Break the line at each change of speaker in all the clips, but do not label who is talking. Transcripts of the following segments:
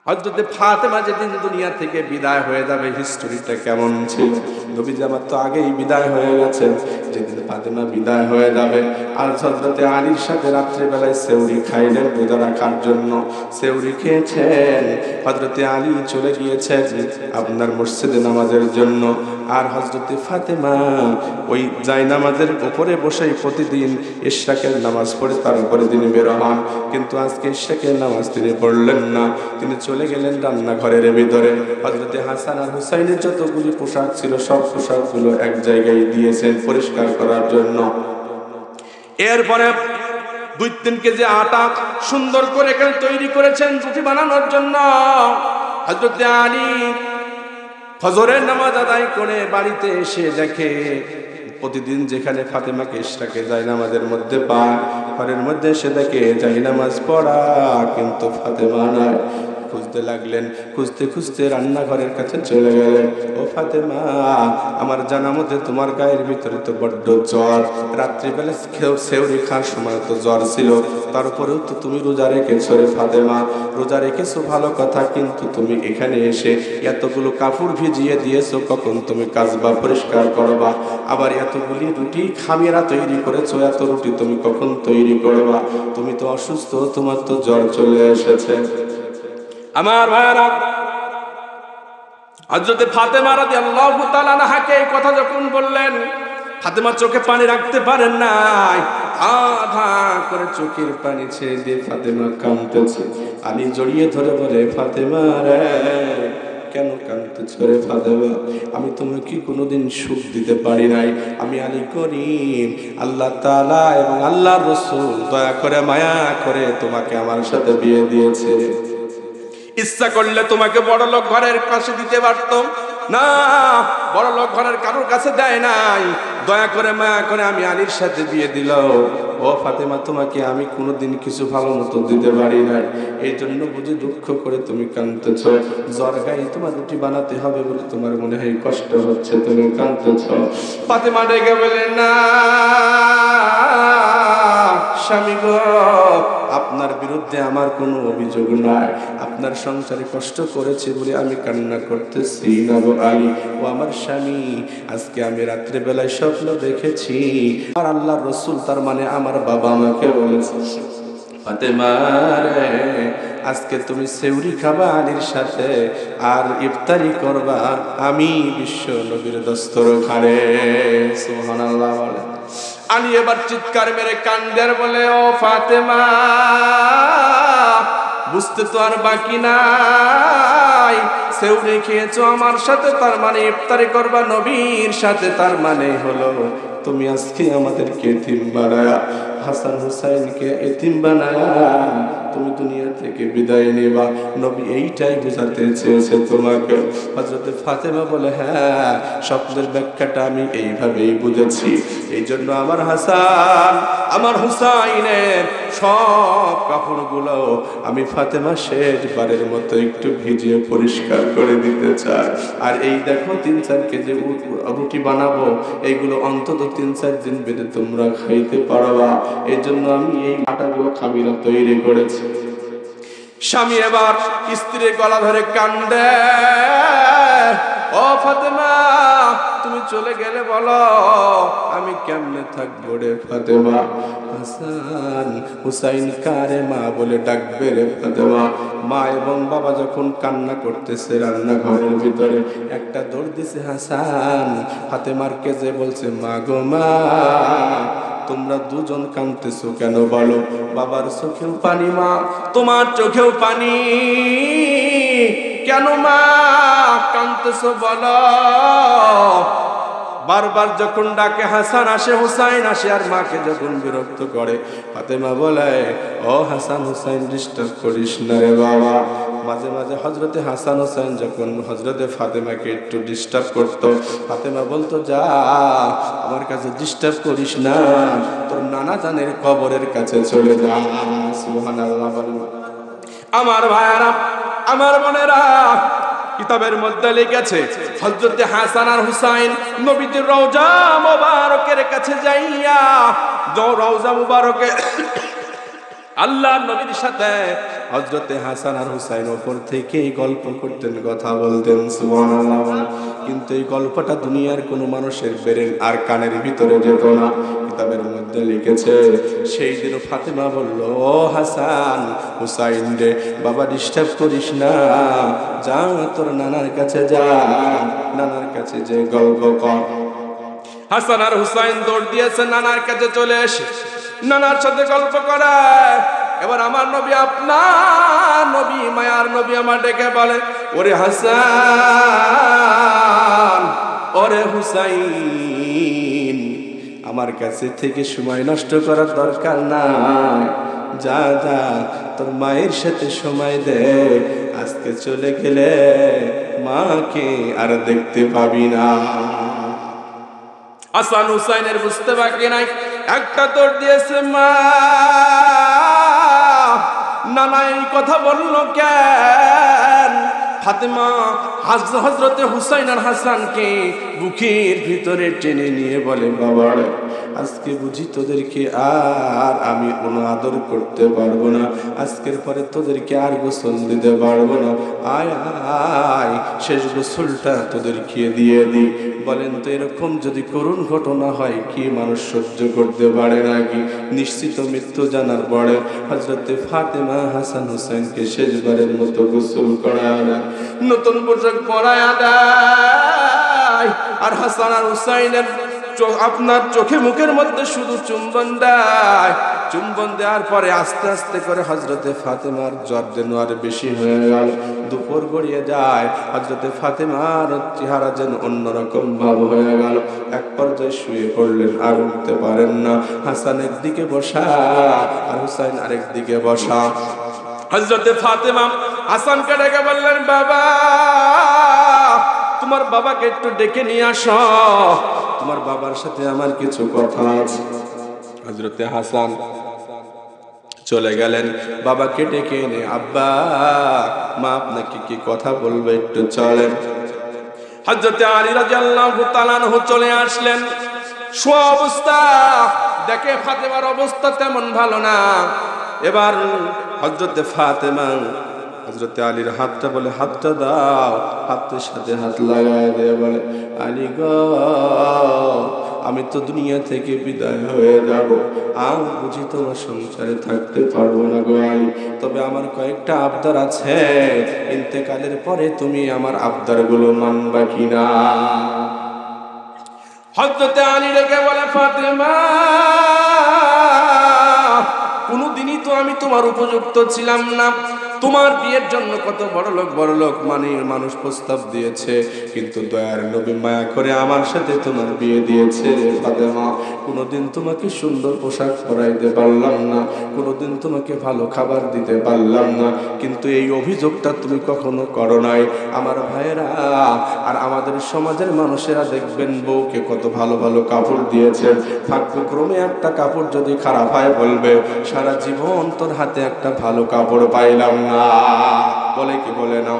হযরতে ফাতেমা যেদিন দুনিয়া থেকে বিদায় হয়ে যাবে, হিস্টোরিটা কেমন ছিল? নবীজি আমার তো আগেই বিদায় হয়ে গেছেন। যেদিন ফাতেমা বিদায় হয়ে যাবে, আর হযরতে আলীর সাথে রাত্রিবেলায় সেহরি খাইলেন রোজা রাখার জন্য। সেহরি খেয়েছেন, হযরতে আলী চলে গিয়েছেন আপনার মসজিদে নামাজের জন্য। আর হযরতে ফাতেমা ওই জায়নামাজের উপরে বসেই প্রতিদিন ইশরাকের নামাজ পড়ে তার উপরে তিনি বের হন। কিন্তু আজকে ইশরাকের নামাজ তিনি পড়লেন না, তিনি চলে গেলেন রান্নাঘরের ভিতরে। হযরতে হাসান আর হুসাইনের যতগুলি পোশাক ছিল সব পোশাকগুলো এক জায়গায় দিয়েছেন পরিষ্কার করার জন্য। এরপরে 2-3 কেজি আটা সুন্দর করে এখানে তৈরি করেছেন রুটি বানানোর জন্য। হযরতে আলী ফজরের নামাজ আদায় করে বাড়িতে এসে দেখে প্রতিদিন যেখানে ফাতেমাকে ইশরাকে জায়নামাজের মধ্যে পায়, ঘরের মধ্যে এসে দেখে জায়নামাজ পড়া, কিন্তু ফাতেমা নাই। খুঁজতে লাগলেন, খুঁজতে খুঁজতে রান্নাঘরের কাছে চলে গেলেন। ও ফাতেমা, আমার জানা মতে তোমার গায়ের ভিতরে তো বড্ড জ্বর, রাত্রিবেলা সেহরি খাওয়ার সময় তো জ্বর ছিল, তারপরেও তো তুমি রোজা রেখেছো রে ফাতেমা। রোজা রেখেছো ভালো কথা, কিন্তু তুমি এখানে এসে এতগুলো কাপড় ভিজিয়ে দিয়েছো, কখন তুমি কাজবা পরিষ্কার করবা? আবার এতগুলি রুটি খামিরা তৈরি করেছো, এত রুটি তুমি কখন তৈরি করবা? তুমি তো অসুস্থ, তোমার তো জ্বর চলে এসেছে। আমার ভাইরা, হযরতে ফাতেমা রাদিয়াল্লাহু তাআলা আনহাকে এই কথা যখন বললেন, ফাতেমা চোখে পানি রাখতে পারেন নাই, আধা করে চোখের পানি ছেড়ে দিয়ে ফাতেমা কাঁদতেছে। আলী জড়িয়ে ধরে বলে, ফাতেমা রে, কেন কাঁদতেছ রে ফাতেমা? আমি তোমাকে কোনোদিন সুখ দিতে পারি নাই। আমি আলী করিম, আল্লাহ তাআলা এবং আল্লাহর রাসূল দয়া করে মায়া করে তোমাকে আমার সাথে বিয়ে দিয়েছে। ইচ্ছা করলে তোমাকে বড়লোক ঘরের কাছে দিতে পারতাম না, বড়লোক ঘরের কারোর কাছে দেয় নাই, দয়া করে মায়া করে আমি আলীর সাথে বিয়ে দিল। ও ফাতেমা, তোমাকে আমি কোনোদিন কিছু ভালো মতো দিতে পারি নাই, এই জন্য বুঝি দুঃখ করে তুমি কাঁদতেছ। জ্বর গায়ে তোমার রুটি বানাতে হবে বলে তোমার মনে হয় কষ্ট হচ্ছে, তুমি কাঁদতেছ। ফাতেমা ডেকে বলে, না স্বামী গো, আপনার বিরুদ্ধে আমার কোনো অভিযোগ নাই, আপনার সংসারে কষ্ট করেছে বলে আমি কান্না করতেছি না গো আলী। ও আমার স্বামী, আজকে আমি রাত্রে বেলায় স্বপ্ন দেখেছি, আর আল্লাহর রাসূল তার মানে আমার বাবা আমাকে বলেছে, ফাতেমা রে, আজকে তুমি সেহরি খাবা আলীর সাথে, আর ইফতারি করবা আমি বিশ্ব নবীর দস্তরখানে। সুবহানাল্লাহ বলে। আলী এবার চিৎকার মেরে কান্দের বলে, ও ফাতেমা, বুঝতে তো আর বাকি নাই, সেহরি খেয়েছো আমার সাথে, তার মানে ইফতারি করবা নবীর সাথে, তার মানে হলো তুমি আজকে আমাদেরকে এতিম বানায়া, হাসান হুসাইনকে এতিম বানায়া তুমি দুনিয়া থেকে বিদায় নেবা। নবী এইটাই বুঝাতে চেয়েছে তোমাকে। হযরতে ফাতেমা বলে, হ্যাঁ, স্বপ্নের ব্যাখ্যাটা আমি এইভাবেই বুঝেছি, এই জন্য আমার হাসান আমার হুসাইনের সব কাপড়গুলো আমি ফাতেমা শেষবারের মতো একটু ভিজিয়ে পরিষ্কার করে দিতে চাই। আর এই দেখো 3-4 কেজি রুটি বানাবো, এইগুলো অন্তত 3-4 দিন বেঁধে তোমরা খাইতে পারবা, এই জন্য আমি এই আটাগুলো খামিরা তৈরি করেছি। স্বামী এবার স্ত্রীর গলা ধরে কান্দে, ও ফাতেমা, তুমি চলে গেলে বলো আমি কেমনে থাকবো রে ফাতেমা? হাসান হুসাইন কারে মা বলে ডাকবে রে ফাতেমা? মা এবং বাবা যখন কান্না করতেছে রান্নাঘরের ভিতরে, একটা দৌড় দিছে হাসান ফাতেমার কেজে, বলছে, মা গো মা, তোমরা দুজন কাঁদতেছো কেন বলো? বাবার চোখেও পানি, মা তোমার চোখেও পানি, কেন মা কাঁদতেছো বলো? বারবার যখন ডাকে হাসান আসে, হুসাইন আসে, আর মাকে যখন বিরক্ত করে, ফাতেমা বলে, ও হাসান হুসাইন, ডিস্টার্ব করিস না রে বাবা। মাঝে মাঝে হযরতে হাসান হুসাইন যখন হযরতে ফাতেমাকে একটু ডিস্টার্ব করতো, ফাতেমা বলতো, যা আমার কাছে ডিস্টার্ব করিস না, তোর নানা জানের কবরের কাছে চলে যা। সুবহানাল্লাহ। আমার ভাইয়ারা, আমার বোনেরা, কিতাবের মধ্যে লিখেছে হযরতে হাসান আর হুসাইন নবীজির রওজা মুবারকের কাছে যাইয়া, রওজা মুবারকে আল্লাহর নবীর সাথে হযরতে হাসান আর হুসাইন ওপর থেকেই গল্প করতেন, কথা বলতেন, সুবহানাল্লাহ। কিন্তু এই গল্পটা দুনিয়ার কোনো মানুষের ব্রেন আর কানের ভিতরে যেত না। কিতাবের মধ্যে লিখেছে, সেই দিন ফাতেমা বলল, ও হাসান হুসাইন রে, বাবা ডিস্টার্ব করিস না, যা তোর নানার কাছে যা, নানার কাছে যে গল্প কর। হাসান আর হুসাইন দৌড় দিয়েছে নানার কাছে, চলে এসে নানার সাথে গল্প করা। এবার আমার নবী, আপনার নবী, মায়ার নবী আমার ডেকে বলে, ওরে হাসান, ওরে হুসাইন, আমার কাছে থেকে সময় নষ্ট করার দরকার নাই, যা যা তোর মায়ের সাথে সময় দে, আজকে চলে গেলে মাকে আর দেখতে পাবি না। হাসান হুসাইনের বুঝতে বাকি নাই, একটা দৌড় দিয়েছে, মা, নানা এই কথা বলল কেন? ফাতেমা হযরতে হুসাইন আর হাসানকে বুকের ভিতরে টেনে নিয়ে বলে, বাবা আজকে বুঝি তোদেরকে আর আমি অনাদর করতে পারবো না, আজকের পরে তোদেরকে আর গোসল দিতে পারবো না, আয় আয় শেষ গোসলটা তোদেরকে দিয়ে দিই। বলেন তো এরকম যদি করুণ ঘটনা হয় কি মানুষ সহ্য করতে পারে নাকি? নিশ্চিত মৃত্যু জানার পরে হযরতে ফাতেমা হাসান হুসাইনকে শেষবারের মতো গোসল করায়, নতুন পোশাক পরায় দেয়, আর হাসান আর হুসাইনের আপনার চোখে মুখের মধ্যে শুধু চুম্বন দেয়। চুম্বন দেওয়ার পরে আস্তে আস্তে করে হযরতে ফাতেমার জ্বর যেন আর বেশি হয়ে গেল। দুপুর গড়িয়ে যায়, হযরতে ফাতেমার চেহারা যেন অন্যরকম ভাব হয়ে গেল। এক পর্যায়ে শুয়ে পড়লেন, আর উঠতে পারেন না। হাসান একদিকে বসা আর হুসাইন আরেক দিকে বসা। হযরতে ফাতেমা হাসানকে ডেকে বললেন, বাবা তোমার বাবাকে একটু ডেকে নিয়ে আসো, তোমার বাবার সাথে আমার কিছু কথা আছে। হযরতে হাসান চলে গেলেন, বাবাকে ডেকে এনে, আব্বা মা আপনাকে কি কথা বলবে, একটু চলেন। হযরতে আলী রাদিয়াল্লাহু তাআলা আনহু চলে আসলেন। শোয়া অবস্থা দেখে ফাতেমার অবস্থা তেমন ভালো না। এবার হযরতে ফাতেমা হযরতে আলীর হাতটা বলে, হাতটা দাও, হাতের সাথে হাত লাগায় দিয়ে বলে, আলী গো, আমি তো দুনিয়া থেকে বিদায় হয়ে যাব, আর বুঝি তোমার সংসারে থাকতে পারবো না গো আলী, তবে আমার কয়েকটা আবদার আছে, ইন্তেকালের পরে তুমি আমার আবদারগুলো মানবা কিনা? হযরতে আলী রেখে বলে, ফাতেমা কোনদিনই তো আমি তোমার উপযুক্ত ছিলাম না। তোমার বিয়ের জন্য কত বড় লোক মানে মানুষ প্রস্তাব দিয়েছে, কিন্তু দয়ার নবী মায়া করে আমার সাথে তোমার বিয়ে দিয়েছে রে ফাতেমা। কোনোদিন তোমাকে সুন্দর পোশাক পরাইতে পারলাম না, কোনোদিন তোমাকে ভালো খাবার দিতে পারলাম না, কিন্তু এই অভিযোগটা তুমি কখনো করো নাই। আমার ভাইয়েরা আর আমাদের সমাজের মানুষেরা দেখবেন বউকে কত ভালো ভালো কাপড় দিয়েছেন, ভাগ্যক্রমে একটা কাপড় যদি খারাপ হয় বলবে, সারা জীবন তোর হাতে একটা ভালো কাপড় পাইলাম না, বলে কি বলে না?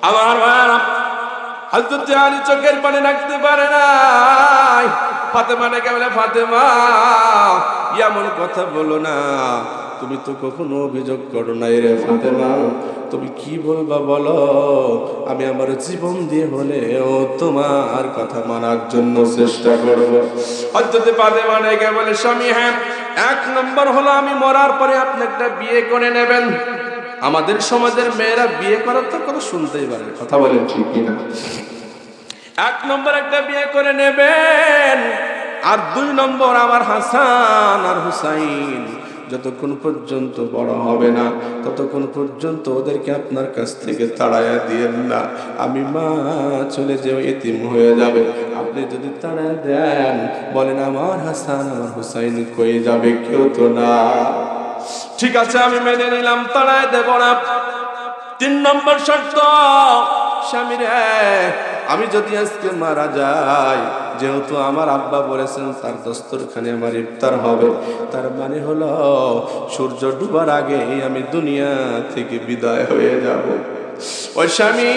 আমার ভাইয়েরা হযরতে আলী চোখের পানি রাখতে পারে নাই। ফাতেমা ডেকে বলে, ফাতেমা এমন কথা বলো না, তুমি তো কখনো অভিযোগ করো নাই রে ফাতেমা, তুমি কি বলবা বলো, আমি আমার জীবন দিয়ে হলেও তোমার কথা মানার জন্য চেষ্টা করব। হযরতে ফাতেমা ডেকে বলে, স্বামী হ্যাঁ, এক নম্বর হলো আমি মরার পরে আপনি একটা বিয়ে করে নেবেন। আমাদের সমাজের মেয়েরা বিয়ে করার তো কথা শুনতেই পারে, কথা বলেন ঠিক কিনা? এক নম্বর একটা বিয়ে করে নেবেন, আর দুই নম্বর আমার হাসান আর হুসাইন যতক্ষণ পর্যন্ত বড় হবে না ততক্ষণ পর্যন্ত ওদেরকে আপনার কাছ থেকে তাড়াইয়া দিয়েন না। আমি মা চলে যেও এতিম হয়ে যাবে, আপনি যদি তাড়াইয়া দেন বলেন আমার হাসান আমার হুসাইন কই যাবে, কেউ তো না। ঠিক আছে আমি মেনে নিলাম, তাড়াই দেব না। 3 নম্বর শর্ত, স্বামীর আমি যদি আজকে মারা যাই, যেহেতু আমার আব্বা বলেছেন তার দস্তরখানে আমার ইফতার হবে, তার মানে হলো সূর্য ডুবার আগে আমি দুনিয়া থেকে বিদায় হয়ে যাব। ওই স্বামী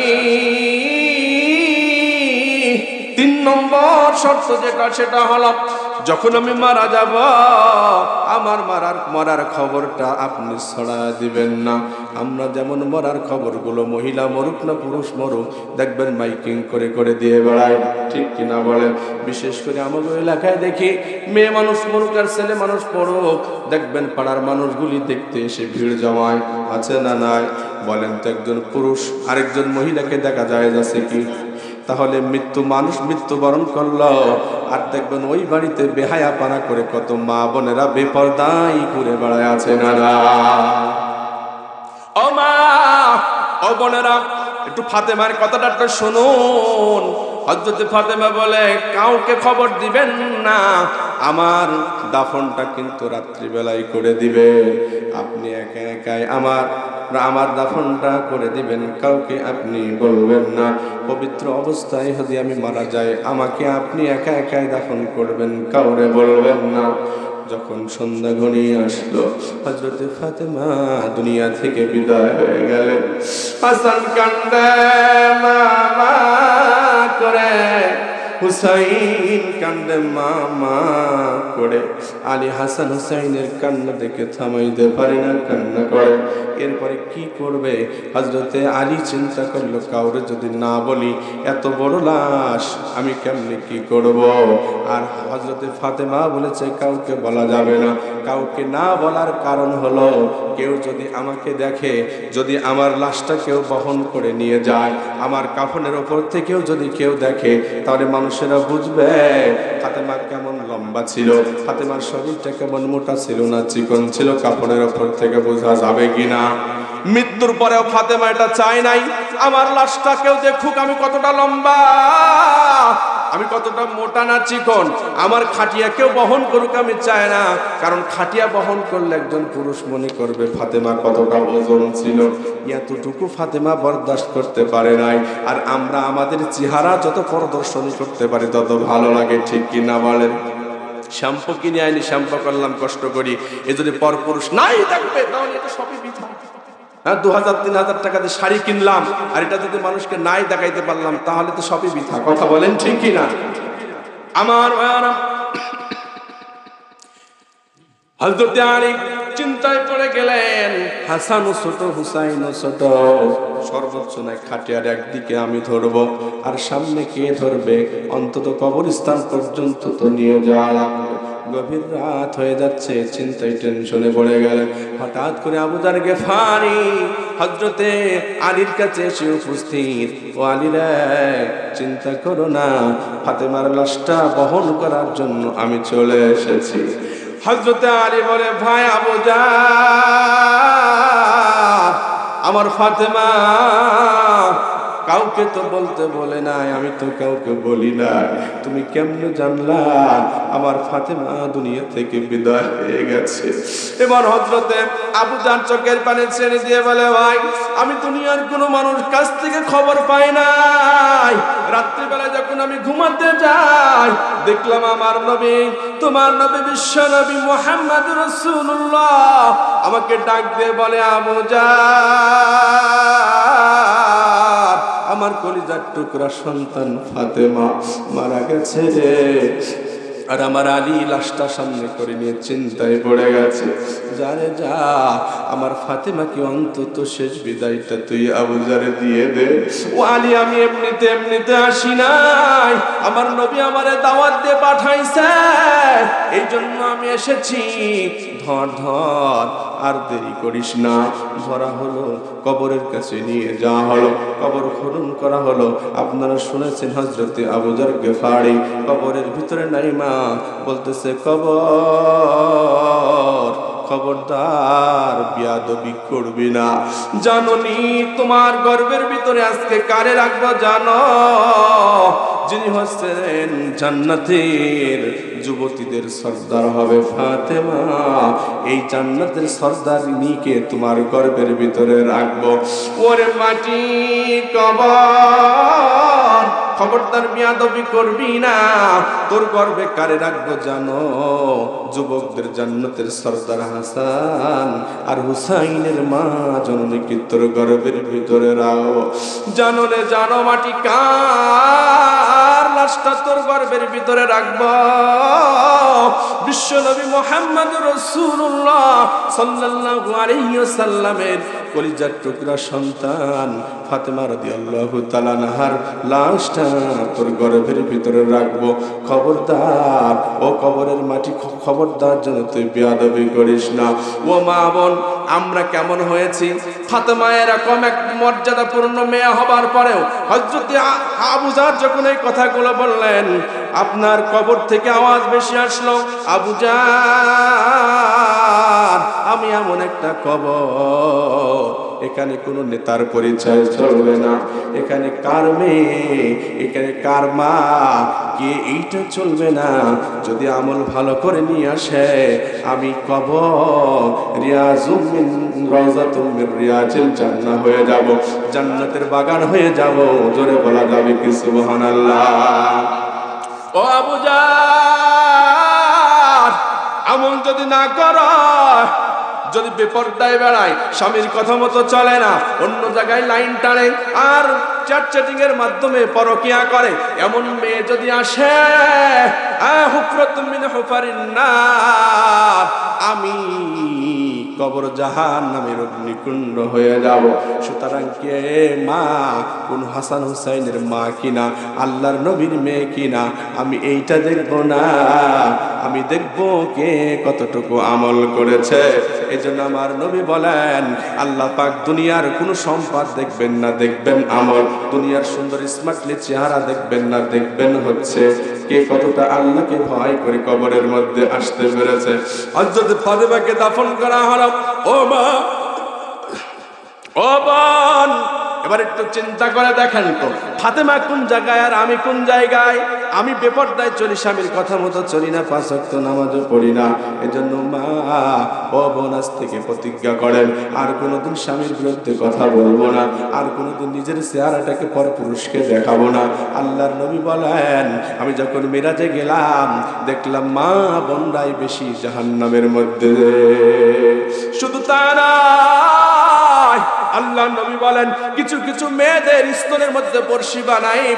3 নম্বর শর্ত যেটা, সেটা হলো যখন আমি মারা যাব আমার মরার খবরটা আপনি ছড়ায় দিবেন না। আমরা যেমন মরার খবরগুলো মহিলা মরুক না পুরুষ মরুক দেখবেন মাইকিং করে করে দিয়ে বেড়ায়, ঠিক কিনা বলেন? বিশেষ করে আমাদের এলাকায় দেখি মেয়ে মানুষ মরুক আর ছেলে মানুষ মরুক দেখবেন পাড়ার মানুষগুলি দেখতে এসে ভিড় জমায়, আছে না নাই? বলেন তো একজন পুরুষ আরেকজন মহিলাকে দেখা যায় যাচ্ছে কি? তাহলে মানুষ মৃত্যুবরণ করলো আর দেখবেন ওই বাড়িতে বেহায়াপনা করে কত মা বোনেরা বেপরদাই ঘুরে বেড়ায়, আছে না না? ও মা ও বোনেরা একটু ফাতেমার কথাটা একটু শুনুন। হযরত ফাতেমা বলে কাউকে খবর দিবেন না, আমার দাফনটা কিন্তু রাত্রিবেলায় করে দিবে। আপনি একা একাই আমার দাফনটা করে দিবেন, কাউকে আপনি বলবেন না। পবিত্র অবস্থায় যদি আমি মারা যাই আমাকে আপনি একা একাই দাফন করবেন, কাউরে বলবেন না। যখন সন্ধ্যা ঘনিয়ে আসলো হযরত ফাতেমা দুনিয়া থেকে বিদায় হয়ে গেলেন। হাসান কান্দে মামা করে, হুসাইন কান্দে মামা করে। আলী হাসান হুসাইনের কান্না দেখে থামাইতে পারে না, কান্না করে। এরপরে কি করবে হযরতে আলী চিন্তা করলো কাউরে যদি না বলি এত বড় লাশ আমি কেমনে কি করব। আর হযরতে ফাতেমা বলেছে কাউকে বলা যাবে না। কাউকে না বলার কারণ হলো কেউ যদি আমাকে দেখে, যদি আমার লাশটা কেউ বহন করে নিয়ে যায়, আমার কাফনের ওপর থেকেও যদি কেউ দেখে তাহলে মানুষেরা বুঝবে ফাতেমা কেমন লম্বা ছিল, ফাতেমার শরীরটা কেমন মোটা ছিল না চিকন ছিল, কাফনের ওপর থেকে বোঝা যাবে কিনা। মৃত্যুর পরেও ফাতেমা এটা চায় নাই আমার লাশটা কেউ দেখুক আমি কতটা লম্বা, আমি কতটা মোটা না চিকন, আমার খাটিয়া কেউ বহন করুক আমি চাই না। কারণ খাটিয়া বহন করলে একজন পুরুষ মনে করবে ফাতেমা কতটা ওজন ছিল। এতটুকু ফাতেমা বরদাস্ত করতে পারে নাই। আর আমরা আমাদের চেহারা যত প্রদর্শনী করতে পারি তত ভালো লাগে, ঠিক কিনা বলেন? শ্যাম্পু কিনে আইনি, শ্যাম্পু করলাম কষ্ট করি, এ যদি পরপুরুষ নাই থাকবে তাহলে এটা সবই বৃথা। হ্যাঁ, 2000-3000 টাকা দিয়ে শাড়ি কিনলাম আর এটা যদি মানুষকে নাই দেখাইতে পারলাম তাহলে তো সবই বৃথা। কথা বলেন ঠিক কিনা? আমার হযরত আলী চিন্তায় পড়ে গেলেন, হাসানও ছোট হুসাইনও ছোট, সর্বোচ্চ নয় খাটিয়ার একদিকে আমি ধরবো আর সামনে কে ধরবে? অন্তত কবরস্থান পর্যন্ত তো নিয়ে যাওয়া লাগবে। গভীর রাত হয়ে যাচ্ছে, চিন্তায় টেনশনে পড়ে গেলেন। হঠাৎ করে আবু যার গেফারি হযরতে আলীর কাছে এসে উপস্থিত। ও আলী রে, চিন্তা করো না, ফাতেমার লাশটা বহন করার জন্য আমি চলে এসেছি। হযরতে আলী বলে, ভাই আবু যার, আমার ফাতেমা কাউকে তো বলতে বলে নাই, আমি তো কাউকে বলি না, তুমি কেমনে জানলা আমার ফাতেমা দুনিয়া থেকে বিদায় হয়ে গেছে? এবার হযরতে আবু জান চোখের পানি ছেড়ে দিয়ে বলে, ভাই আমি দুনিয়ার কোনো মানুষ কাছ থেকে খবর পাই নাই। রাত্রিবেলা যখন আমি ঘুমাতে যাই দেখলাম আমার নবী, তোমার নবী বিশ্ব নবী মুহাম্মদুর রাসূলুল্লাহ আমাকে ডাক দিয়ে বলে, আবু যার, আমার কলিজার টুকরা সন্তান ফাতেমা মারা গেছে রে। আর আমার আলী লাশটা সামনে করে নিয়ে চিন্তায় পড়ে গেছে। যারে যা, আমার ফাতেমাকে অন্তত শেষ বিদায়টা তুই আবু যারে দিয়ে দে। ও আলী, আমি এমনিতে আসি নাই, আমার নবী আমারে দাওয়াত দিয়ে পাঠাইছে, এই জন্য আমি এসেছি। ধর ধর, আর দেরি করিস না। ধরা হলো, কবরের কাছে নিয়ে যাওয়া হলো, কবর খনন করা হলো। আপনারা শুনেছেন হযরতে আবু যার গেফারি কবরের ভিতরে নাই মা বলতেছে, কবর খবরদার বিয়াদবি করবি না। জানোনি তোমার গর্ভের ভিতরে আজকে কারে রাখবো জানো? যিনি হচ্ছেন জান্নাতের যুবতীদের সর্দার হবে ফাতেমা। এই জান্নাতের সর্দারিনীকে তোমার গর্ভের ভিতরে রাখবো। ওরে মাটি কবর, খবরদার বিয়াদবি করবি না। তোর গর্ভে কারে রাখবো জানো? যুবকদের জান্নাতের সর্দার হাসান আর হুসাইনের মা জননীকে তোর গর্ভের ভিতরে রাখবো। জানো রে জানো, মাটি কার লাশটা তোর গর্ভের ভিতরে রাখবো। বিশ্ব নবী মুহাম্মদ রাসূলুল্লাহ সাল্লাল্লাহু আলাইহি ওয়াসাল্লামের কলিজার টুকরা সন্তান ফাতেমা রাদিয়াল্লাহু তাআলা আনহার লাশটা তোর গর্ভের ভিতরে রাখবো। খবরদার ও কবরের মাটি, খবরদার যেন তুই বেয়াদবি করিস না। ও মা বোন, আমরা কেমন হয়েছি? ফাতেমা এরকম এক মর্যাদাপূর্ণ মেয়ে হবার পরেও হযরত আবু জার যখন এই কথাগুলো বললেন, আপনার কবর থেকে আওয়াজ বেশি আসলো, আবু জার আমি এমন একটা কবর, এখানে কোনো নেতার পরিচয় চলবে না, এখানে কার মেয়ে, এখানে কার মা, কে এইটা চলবে না। যদি আমল ভালো করে নিয়ে আসে, আমি কবর রিয়াজুম মিন রাওযাতুম মিন রিয়াজিল জান্নাহ হয়ে যাব, জান্নাতের বাগান হয়ে যাব। জোরে বলা যাবে কি সুবহানাল্লাহ? ও আবু জার, আমল যদি না করো, যদি বেপরদায় বেড়ায়, স্বামীর কথা মতো চলে না, অন্য জায়গায় লাইন টানে আর চ্যাটিং এর মাধ্যমে পরকিয়া করে, এমন মেয়ে যদি আসে, হুফরাতুম মিন হুফারিন নার, আমি কবর জাহান্নামের অগ্নিকুণ্ড হয়ে যাব। সুতরাং কে মা, কোন হাসান হুসাইনের মা কিনা, আল্লাহর নবীর মেয়ে কিনা, আমি এইটা দেখব না, আমি দেখব কে কতটুকু আমল করেছে। এই জন্য আমার নবী বলেন, আল্লাহ পাক দুনিয়ার কোনো সম্পদ দেখবেন না, দেখবেন আমল। দুনিয়ার সুন্দর স্মার্টলি চেহারা দেখবেন না, দেখবেন হচ্ছে কে কতটা আল্লাহকে ভয় করে কবরের মধ্যে আসতে পেরেছে। হযরত ফাতেমাকে দাফন করা হলো। ও মা, ও বোন, এবার একটু চিন্তা করে দেখেন তো, ফাতেমা কোন জায়গায় আর আমি কোন জায়গায়? আমি বেপরদায় চলি, স্বামীর কথা মতো চলি না, 5 ওয়াক্ত নামাজও পড়ি না। এজন্য মা ও বোন আজ থেকে প্রতিজ্ঞা করেন, আর কোনোদিন স্বামীর বিরুদ্ধে কথা বলবো না, আর কোনোদিন নিজের চেহারাটাকে পরপুরুষকে দেখাবো না। আল্লাহর নবী বলেন, আমি যখন মিরাজে গেলাম, দেখলাম মা বোনরাই বেশি জাহান্নামের মধ্যে। শুধু তা না, আল্লাহ নবী বলেন, কিছু কিছু মেয়েদের স্তনের মধ্যে বর্ষি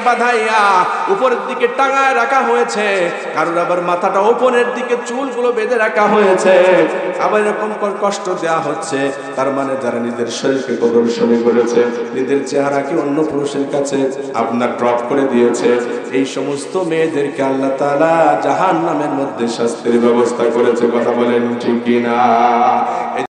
বাঁধাইয়া উপরের দিকে টাঙায় রাখা হয়েছে, কারোর আবার মাথাটা উপরের দিকে চুলগুলো বেঁধে রাখা হয়েছে, আবার এরকম কষ্ট দেওয়া হচ্ছে। তার মানে যারা নিজের শরীরকে প্রদর্শনী করেছে, নিজের চেহারাকে অন্য পুরুষের কাছে আপনার ড্রপ করে দিয়েছে, এই সমস্ত মেয়েদেরকে আল্লাহ তাআলা জাহান্নামের মধ্যে শাস্তির ব্যবস্থা করেছে। কথা বলেন ঠিক কিনা?